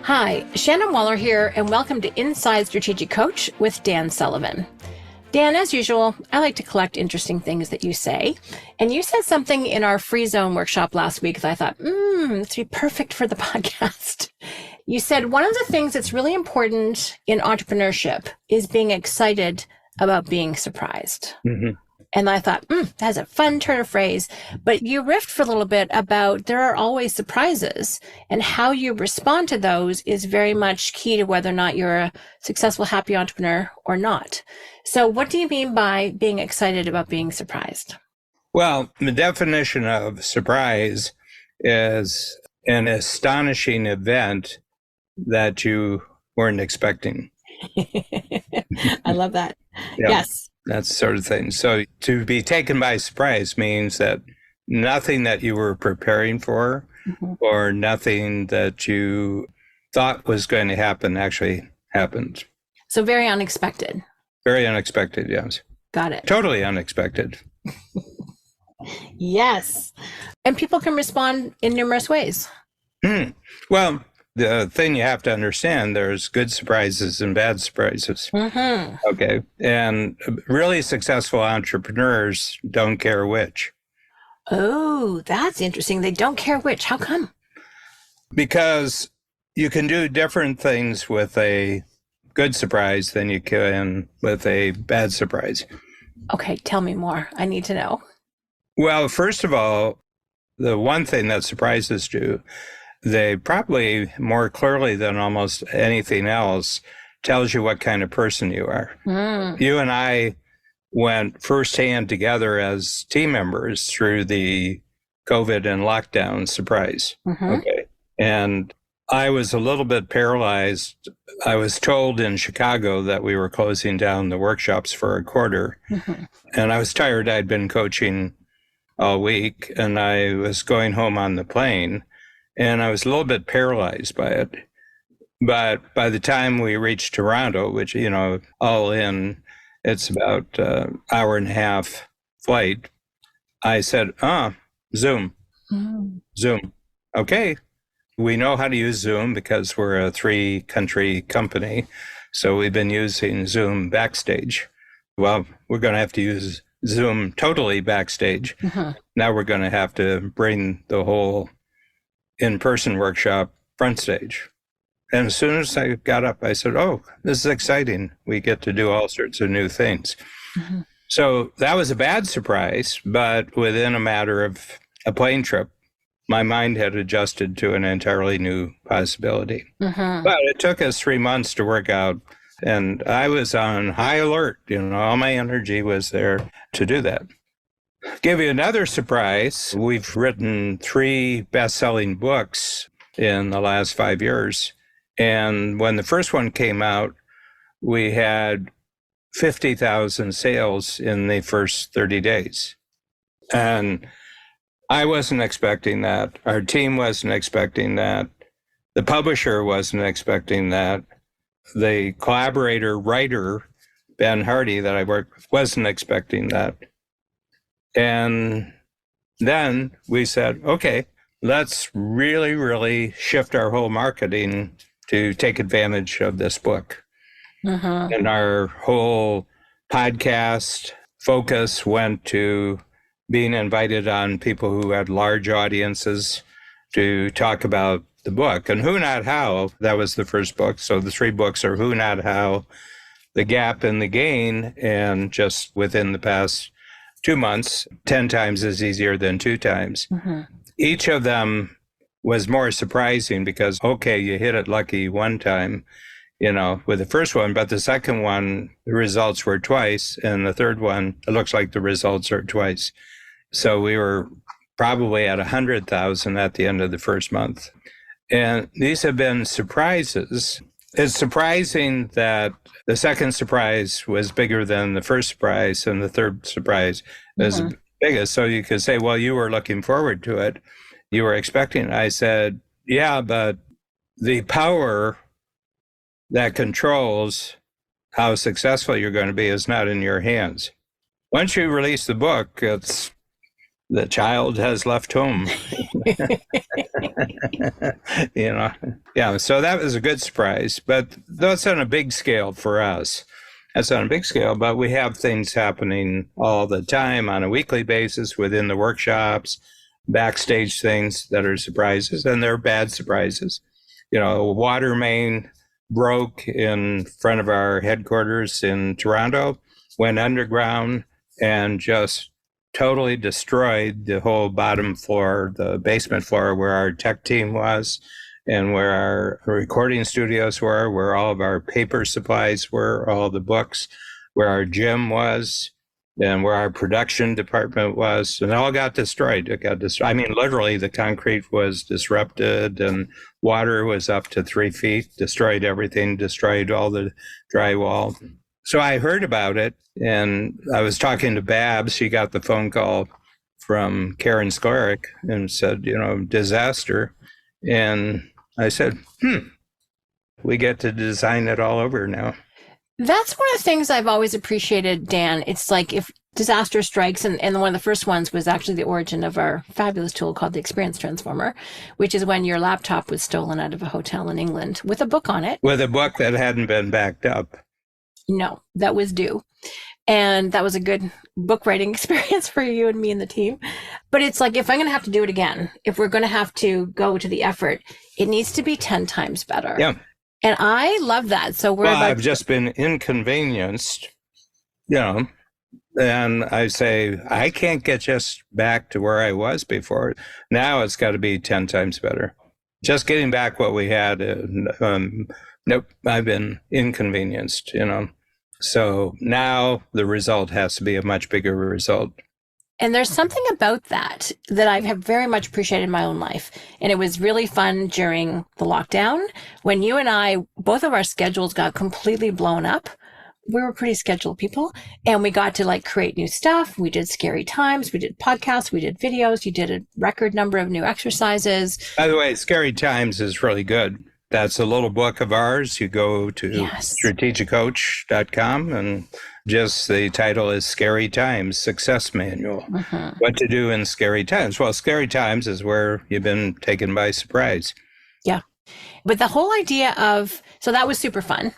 Hi, Shannon Waller here, and welcome to Inside Strategic Coach with Dan Sullivan. Dan, as usual, I like to collect interesting things that you say. And you said something in our free zone workshop last week that I thought, this would be perfect for the podcast. You said one of the things that's really important in entrepreneurship is being excited about being surprised. Mm-hmm. And I thought, that's a fun turn of phrase. But you riffed for a little bit about there are always surprises, and how you respond to those is very much key to whether or not you're a successful, happy entrepreneur or not. So what do you mean by being excited about being surprised? Well, the definition of surprise is an astonishing event that you weren't expecting. I love that. Yeah. Yes. That sort of thing. So to be taken by surprise means that nothing that you were preparing for or nothing that you thought was going to happen actually happened. So very unexpected. Very unexpected, yes. Got it. Totally unexpected. Yes. And people can respond in numerous ways. Well, the thing you have to understand, there's good surprises and bad surprises. Mm-hmm. Okay. And really successful entrepreneurs don't care which. Oh, that's interesting. They don't care which. How come? Because you can do different things with a good surprise than you can with a bad surprise. Okay. Tell me more. I need to know. Well, first of all, the one thing that surprises you, they probably more clearly than almost anything else tells you what kind of person you are. You and I went firsthand together as team members through the COVID and lockdown surprise. Okay. And I was a little bit paralyzed. I was told in Chicago that we were closing down the workshops for a quarter. And I was tired. I'd been coaching all week and I was going home on the plane. And I was a little bit paralyzed by it. But by the time we reached Toronto, which, all in, it's about an hour and a half flight, I said, Zoom. Zoom. Okay. We know how to use Zoom because we're a 3-country company. So we've been using Zoom backstage. Well, we're going to have to use Zoom totally backstage. Now we're going to have to bring the whole in-person workshop front stage. And as soon as I got up, I said, this is exciting. We get to do all sorts of new things. So that was a bad surprise, but within a matter of a plane trip, my mind had adjusted to an entirely new possibility. But it took us 3 months to work out, and I was on high alert. All my energy was there to do that. Give you another surprise. We've written 3 best-selling books in the last 5 years. And when the first one came out, we had 50,000 sales in the first 30 days. And I wasn't expecting that. Our team wasn't expecting that. The publisher wasn't expecting that. The collaborator, writer, Ben Hardy, that I worked with, wasn't expecting that. And then we said, okay, let's really, really shift our whole marketing to take advantage of this book. And our whole podcast focus went to being invited on people who had large audiences to talk about the book. And Who Not How, that was the first book. So the 3 books are Who Not How, The Gap and the Gain, and just within the past 2 months, 10 times is easier than 2 times. Each of them was more surprising because, okay, you hit it lucky one time, with the first one, but the second one, the results were twice. And the third one, it looks like the results are twice. So we were probably at 100,000 at the end of the first month. And these have been surprises. It's surprising that the second surprise was bigger than the first surprise, and the third surprise is the biggest. So you could say, well, you were looking forward to it. You were expecting it. I said, yeah, but the power that controls how successful you're going to be is not in your hands. Once you release the book, it's the child has left home. Yeah, so that was a good surprise, but that's on a big scale for us. That's on a big scale, but we have things happening all the time on a weekly basis within the workshops, backstage things that are surprises, and they're bad surprises. A water main broke in front of our headquarters in Toronto, went underground, and just totally destroyed the whole bottom floor, the basement floor where our tech team was and where our recording studios were, where all of our paper supplies were, all the books, where our gym was, and where our production department was, and it all got destroyed. It got destroyed. I mean, literally, the concrete was disrupted, and water was up to 3 feet, destroyed everything, destroyed all the drywall. So I heard about it, and I was talking to Babs. She got the phone call from Karen Sklarick and said, disaster. And I said, we get to design it all over now. That's one of the things I've always appreciated, Dan. It's like if disaster strikes, and one of the first ones was actually the origin of our fabulous tool called the Experience Transformer, which is when your laptop was stolen out of a hotel in England with a book on it. With a book that hadn't been backed up. No, that was due. And that was a good book writing experience for you and me and the team. But it's like, if I'm going to have to do it again, if we're going to have to go to the effort, it needs to be 10 times better. Yeah. And I love that. So I've just been inconvenienced, and I say, I can't get just back to where I was before. Now it's got to be 10 times better. Just getting back what we had, nope, I've been inconvenienced, So now the result has to be a much bigger result. And there's something about that I have very much appreciated in my own life. And it was really fun during the lockdown when you and I, both of our schedules got completely blown up. We were pretty scheduled people, and we got to create new stuff. We did Scary Times. We did podcasts. We did videos. You did a record number of new exercises. By the way, Scary Times is really good. That's a little book of ours. You go to strategiccoach.com, and just the title is Scary Times Success Manual. What to do in scary times. Well, scary times is where you've been taken by surprise. Yeah. But the whole idea of, so that was super fun.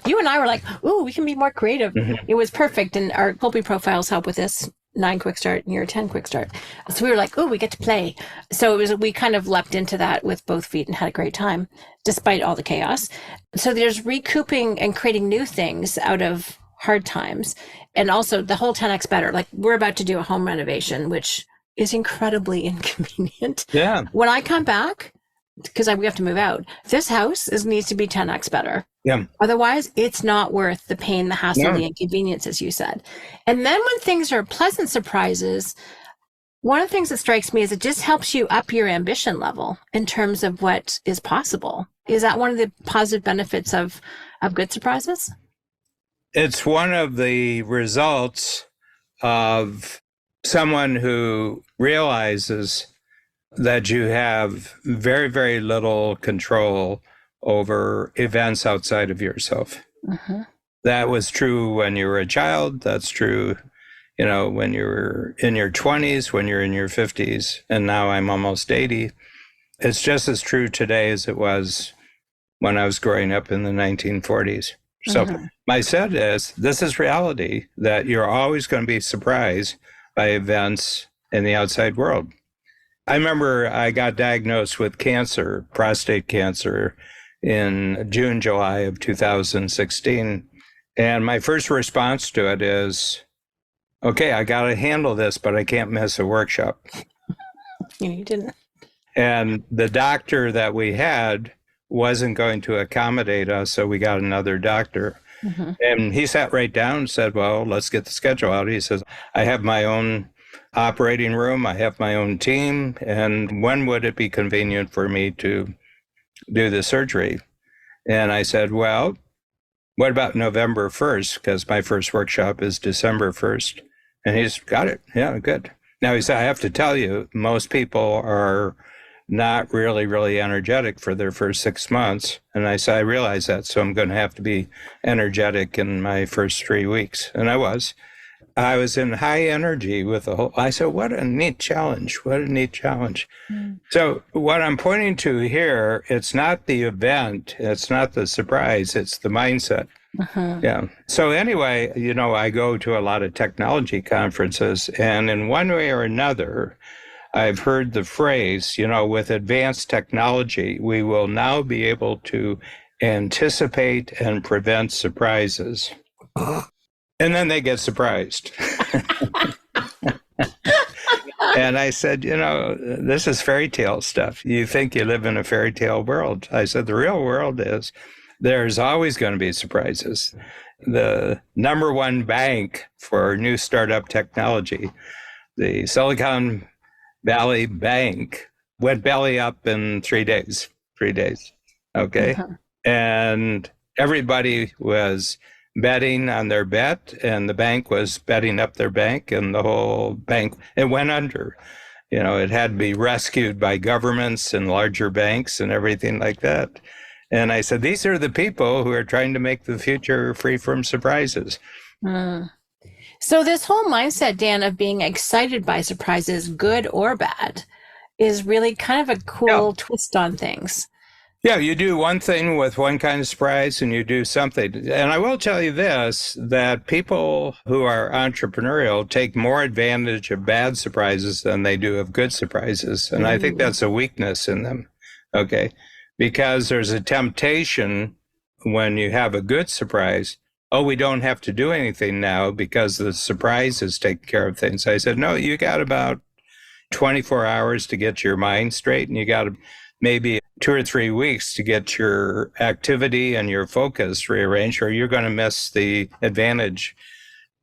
You and I were like, ooh, we can be more creative. It was perfect. And our Colby profiles help with this 9 quick start and your 10 quick start. So we were like, oh, we get to play. So we kind of leapt into that with both feet and had a great time, despite all the chaos. So there's recouping and creating new things out of hard times. And also the whole 10x better. We're about to do a home renovation, which is incredibly inconvenient. Yeah. When I come back, because we have to move out, this house needs to be 10x better. Yeah. Otherwise, it's not worth the pain, the hassle, the inconvenience, as you said. And then when things are pleasant surprises, one of the things that strikes me is it just helps you up your ambition level in terms of what is possible. Is that one of the positive benefits of good surprises? It's one of the results of someone who realizes that you have very, very little control over events outside of yourself. That was true when you were a child. That's true, when you were in your 20s, when you're in your 50s, and now I'm almost 80. It's just as true today as it was when I was growing up in the 1940s. So my set is, this is reality, that you're always going to be surprised by events in the outside world. I remember I got diagnosed with cancer, prostate cancer, in June, July of 2016. And my first response to it is, okay, I got to handle this, but I can't miss a workshop. You didn't. And the doctor that we had wasn't going to accommodate us, so we got another doctor. And he sat right down and said, well, let's get the schedule out. He says, I have my own operating room. I have my own team. And when would it be convenient for me to do the surgery? And I said, well, what about November 1st? Because my first workshop is December 1st. And he's got it. Yeah, good. Now he said, I have to tell you, most people are not really, really energetic for their first 6 months. And I said, I realize that. So I'm going to have to be energetic in my first 3 weeks. And I was. I was in high energy with the whole, I said, what a neat challenge. What a neat challenge. So what I'm pointing to here, it's not the event, it's not the surprise, it's the mindset. Yeah. So anyway, I go to a lot of technology conferences, and in one way or another, I've heard the phrase, with advanced technology, we will now be able to anticipate and prevent surprises. And then they get surprised. And I said, this is fairy tale stuff. You think you live in a fairy tale world. I said, the real world is there's always going to be surprises. The number one bank for new startup technology, the Silicon Valley Bank, went belly up in 3 days. 3 days. Okay. And everybody was betting on their bet, and the bank was betting up their bank, and the whole bank, it went under. It had to be rescued by governments and larger banks and everything like that. And I said, these are the people who are trying to make the future free from surprises. So this whole mindset, Dan, of being excited by surprises, good or bad, is really kind of a cool twist on things. Yeah, you do one thing with one kind of surprise and you do something. And I will tell you this, that people who are entrepreneurial take more advantage of bad surprises than they do of good surprises. And I think that's a weakness in them. Okay. Because there's a temptation when you have a good surprise, we don't have to do anything now because the surprise is taking care of things. I said, no, you got about 24 hours to get your mind straight, and you got maybe 2 or 3 weeks to get your activity and your focus rearranged, or you're going to miss the advantage.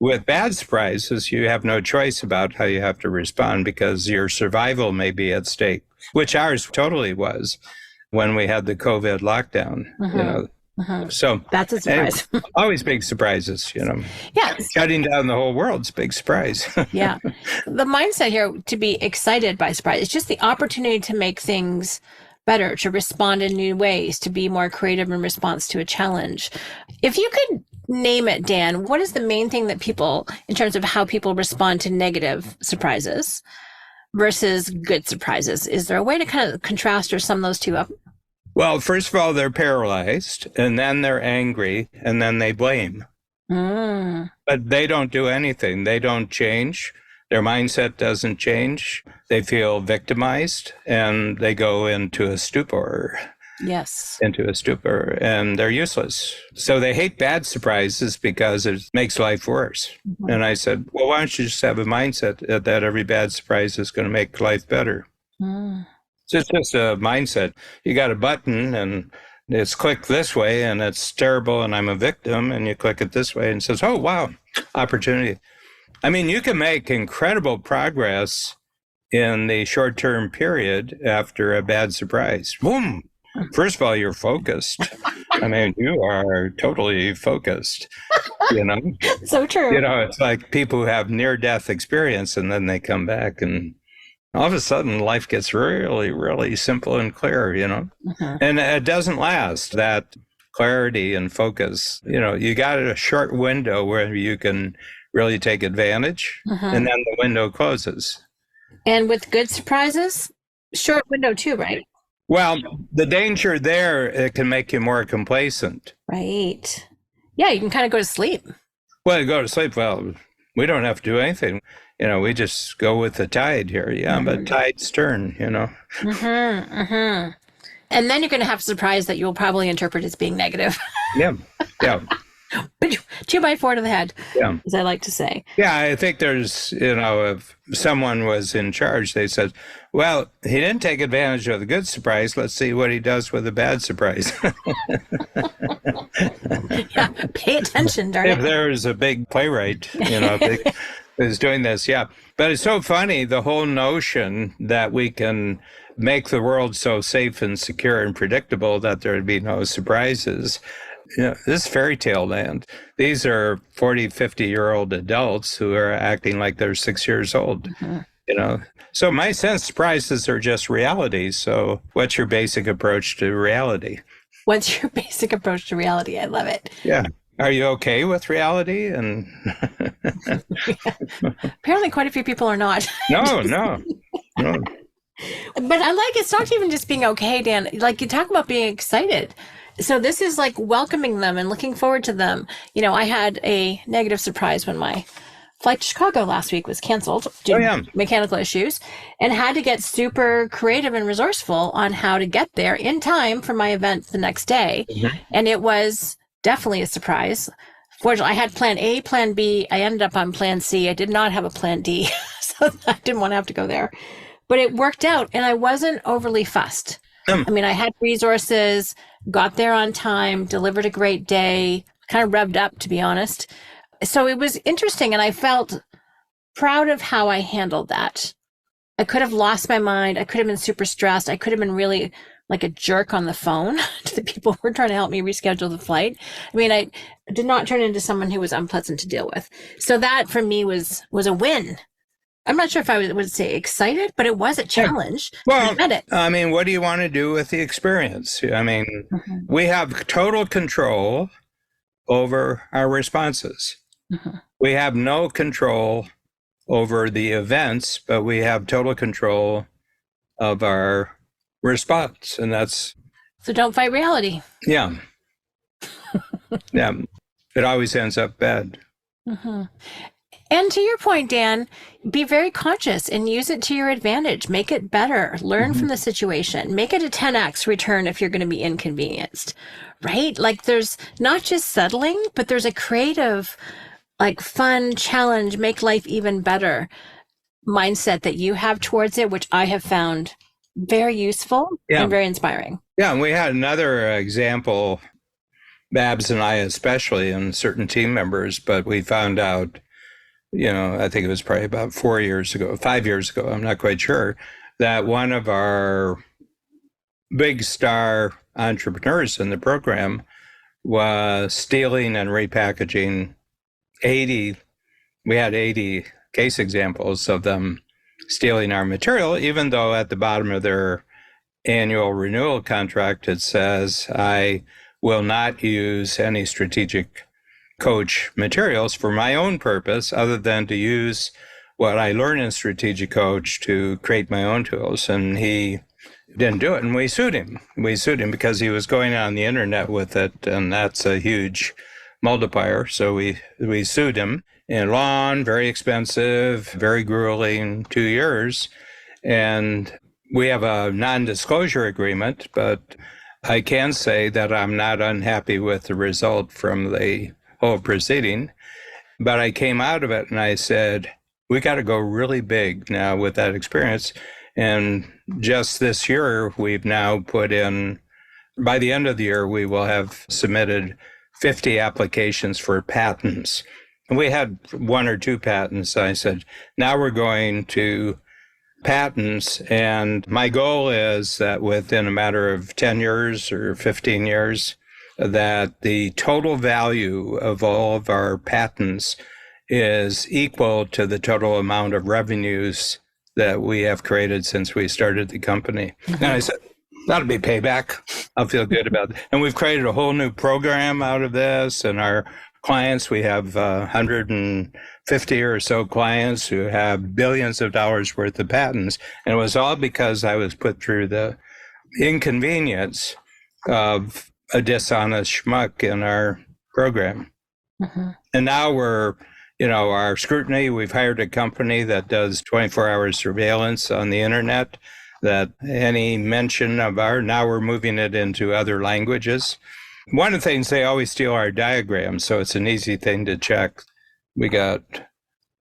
With bad surprises, you have no choice about how you have to respond because your survival may be at stake, which ours totally was when we had the COVID lockdown, So that's a surprise. Always big surprises, Yeah. Shutting down the whole world's a big surprise. Yeah. The mindset here to be excited by surprise, it's just the opportunity to make things better, to respond in new ways, to be more creative in response to a challenge. If you could name it, Dan, what is the main thing that people, in terms of how people respond to negative surprises versus good surprises? Is there a way to kind of contrast or sum those two up? Well, first of all, they're paralyzed, and then they're angry, and then they blame. But they don't do anything. They don't change. Their mindset doesn't change. They feel victimized, and they go into a stupor. Yes. Into a stupor, and they're useless. So they hate bad surprises because it makes life worse. And I said, well, why don't you just have a mindset that every bad surprise is going to make life better? So it's just a mindset. You got a button and it's click this way and it's terrible and I'm a victim, and you click it this way and it says, oh, wow, opportunity. I mean, you can make incredible progress in the short-term period after a bad surprise. Boom. First of all, you're focused. I mean, you are totally focused, So true. It's like people who have near-death experience and then they come back and all of a sudden, life gets really, really simple and clear, And it doesn't last, that clarity and focus. You got a short window where you can really take advantage, and then the window closes. And with good surprises, short window too, right? Well, the danger there, it can make you more complacent. Right. Yeah, you can kind of go to sleep. Well, you go to sleep. Well, we don't have to do anything. We just go with the tide here. Yeah, but tides turn, And then you're going to have a surprise that you'll probably interpret as being negative. Yeah. 2x4 to the head, as I like to say. Yeah, I think there's, if someone was in charge, they said, well, he didn't take advantage of the good surprise. Let's see what he does with a bad surprise. Yeah, pay attention, darn it. If there's a big playwright, is doing this, yeah. But it's so funny, the whole notion that we can make the world so safe and secure and predictable that there would be no surprises. This is fairy tale land. These are 40, 50-year-old adults who are acting like they're 6 years old, So my sense, surprises are just reality. So what's your basic approach to reality? What's your basic approach to reality? I love it. Yeah. Are you okay with reality? And Apparently, quite a few people are not. no, no, no. But I like it's not even just being okay, Dan. Like you talk about being excited. So this is like welcoming them and looking forward to them. I had a negative surprise when my flight to Chicago last week was canceled due Oh, to yeah. mechanical issues and had to get super creative and resourceful on how to get there in time for my event the next day. Mhm. And it was definitely a surprise. Fortunately, I had plan A, plan B. I ended up on plan C. I did not have a plan D, so I didn't want to have to go there. But it worked out and I wasn't overly fussed. I mean, I had resources, got there on time, delivered a great day, kind of revved up, to be honest. So it was interesting and I felt proud of how I handled that. I could have lost my mind. I could have been super stressed. I could have been really like a jerk on the phone to the people who were trying to help me reschedule the flight. I mean, I did not turn into someone who was unpleasant to deal with. So that for me was a win. I'm not sure if I would say excited, but it was a challenge. Well, I met it. I mean, what do you want to do with the experience? I mean, we have total control over our responses. We have no control over the events, but we have total control of our response. And that's, So don't fight reality. yeah. Yeah. It always ends up bad. And to your point, Dan, be very conscious and use it to your advantage. Make it better. Learn from the situation. Make it a 10x return if you're going to be inconvenienced, right? Like there's not just settling, but there's a creative, like fun challenge, make life even better mindset that you have towards it, which I have found very useful and very inspiring. Yeah. And we had another example, Babs and I especially, and certain team members, but we found out, I think it was probably about 5 years ago, I'm not quite sure, that one of our big star entrepreneurs in the program was stealing and repackaging 80. We had 80 case examples of them stealing our material, even though at the bottom of their annual renewal contract, it says, I will not use any strategic coach materials for my own purpose other than to use what I learned in strategic coach to create my own tools. And he didn't do it. And we sued him. Because he was going on the internet with it. And that's a huge multiplier. So we sued him in long, very expensive, very grueling 2 years. And we have a non-disclosure agreement, but I can say that I'm not unhappy with the result from the whole proceeding. But I came out of it and I said, we got to go really big now with that experience. And just this year, we've now put in, by the end of the year, we will have submitted 50 applications for patents. And we had 1 or 2 patents. I said, now we're going to patents. And my goal is that within a matter of 10 years or 15 years, that the total value of all of our patents is equal to the total amount of revenues that we have created since we started the company. And I said, that'll be payback. I'll feel good about it. And we've created a whole new program out of this. And our clients, we have 150 or so clients who have billions of dollars worth of patents. And it was all because I was put through the inconvenience of a dishonest schmuck in our program. And now we're, our scrutiny, we've hired a company that does 24-hour surveillance on the internet, that any mention of now we're moving it into other languages. One of the things, they always steal our diagrams, so it's an easy thing to check. We got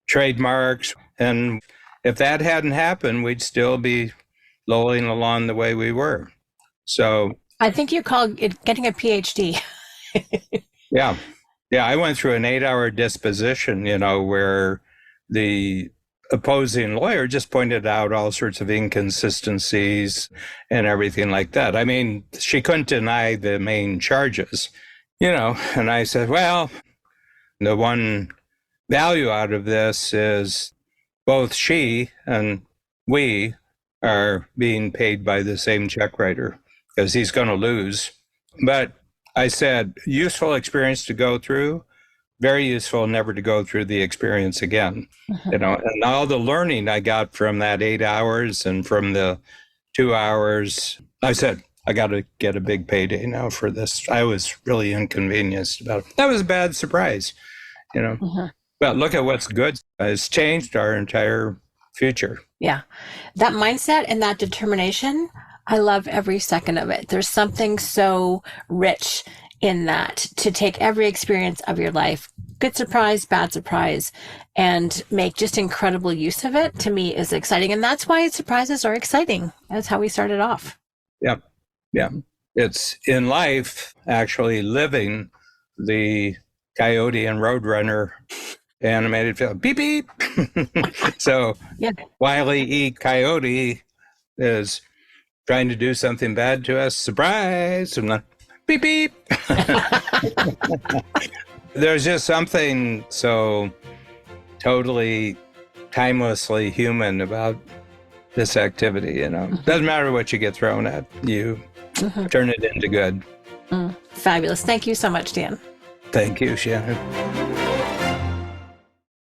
trademarks, and if that hadn't happened, we'd still be lolling along the way we were. So I think you call it getting a PhD. Yeah. I went through an 8-hour disposition, where the opposing lawyer just pointed out all sorts of inconsistencies and everything like that. I mean, she couldn't deny the main charges, and I said, well, the one value out of this is both she and we are being paid by the same check writer, because he's going to lose. But I said, useful experience to go through, very useful never to go through the experience again. Mhm. And all the learning I got from that 8 hours and from the 2 hours, I said, I got to get a big payday now for this. I was really inconvenienced about it. That was a bad surprise, Mhm. But look at what's good. It's changed our entire future. Yeah. That mindset and that determination, I love every second of it. There's something so rich in that to take every experience of your life, good surprise, bad surprise, and make just incredible use of it, to me is exciting. And that's why surprises are exciting. That's how we started off. Yeah. Yeah. It's in life, actually living the Coyote and Roadrunner animated film. Beep, beep. So Yeah. Wile E. Coyote is trying to do something bad to us. Surprise. I'm not, beep, beep. There's just something so totally timelessly human about this activity, Doesn't matter what you get thrown at, you turn it into good. Fabulous. Thank you so much, Dan. Thank you, Shannon.